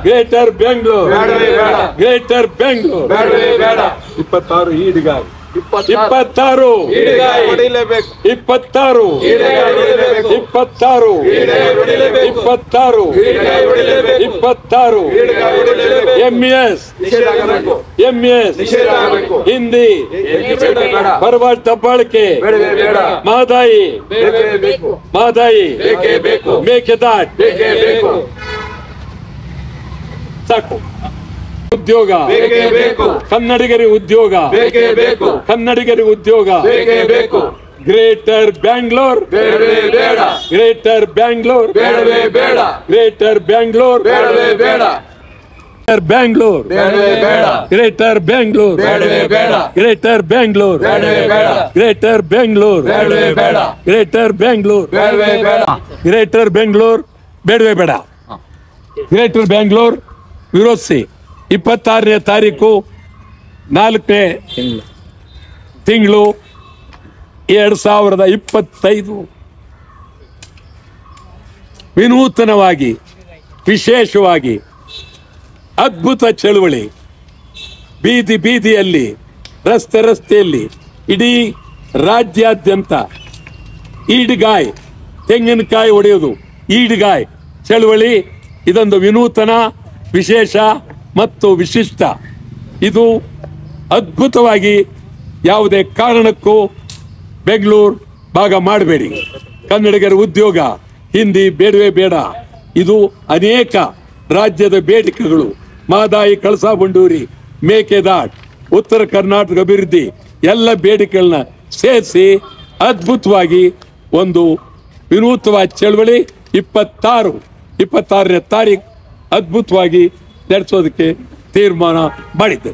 Greater Bengaluru, greater Bengaluru 26 ಈಡ್ಗಾಯಿ, 26 26 26 26 MS Hindi ಬರಬಾರ್ದು ದಬ್ಬಾಳಿಕೆ, ಮಹದಾಯಿ ಮೇಕೆದಾಟ್ ಸಾಕು. ಉದ್ಯೋಗ ಕನ್ನಡಿಗರಿಗೆ ಉದ್ಯೋಗ, ಕನ್ನಡಿಗರಿಗೆ ಉದ್ಯೋಗ. Greater Bangalore, greater Bangalore, greater Bangalore, Bangalore, greater Bangalore, greater Bangalore, greater Bangalore, greater Bangalore, greater Bangalore ಬೇಡವೇ ಬೇಡ. ಗ್ರೇಟರ್ ಬ್ಯಾಂಗ್ಳೂರ್ ವಿರೋಧಿಸಿ 26ನೇ ತಾರೀಕು 4ನೇ ತಿಂಗಳು 2025 ವಿನೂತನವಾಗಿ ವಿಶೇಷವಾಗಿ ಅದ್ಭುತ ಚಳುವಳಿ ಬೀದಿ ಬೀದಿಯಲ್ಲಿ ರಸ್ತೆಯಲ್ಲಿ ಇಡೀ ರಾಜ್ಯಾದ್ಯಂತ ಈಡ್ಗಾಯಿ ತೆಂಗಿನಕಾಯಿ ಹೊಡೆಯೋದು ಈಡ್ಗಾಯಿ ಚಳುವಳಿ. ಇದೊಂದು ವಿನೂತನ ವಿಶೇಷ ಮತ್ತು ವಿಶಿಷ್ಟ. ಇದು ಅದ್ಭುತವಾಗಿ ಯಾವುದೇ ಕಾರಣಕ್ಕೂ ಬೆಂಗಳೂರು ಭಾಗ ಮಾಡಬೇಡಿ. ಕನ್ನಡಿಗರ ಉದ್ಯೋಗ ಹಿಂದಿ ಬೇಡವೇ ಬೇಡ. ಇದು ಅನೇಕ ರಾಜ್ಯದ ಬೇಡಿಕೆಗಳು, ಮಹದಾಯಿ ಕಳಸಾ ಬಂಡೂರಿ ಮೇಕೆದಾಟ್ ಉತ್ತರ ಕರ್ನಾಟಕ ಅಭಿವೃದ್ಧಿ ಎಲ್ಲ ಬೇಡಿಕೆಗಳನ್ನ ಸೇರಿಸಿ ಅದ್ಭುತವಾಗಿ ಒಂದು ವಿನೂತವಾದ ಚಳವಳಿ 26ನೇ ತಾರೀಕು ಅದ್ಭುತವಾಗಿ ನಡೆಸೋದಕ್ಕೆ ತೀರ್ಮಾನ ಮಾಡಿದ್ದೆ.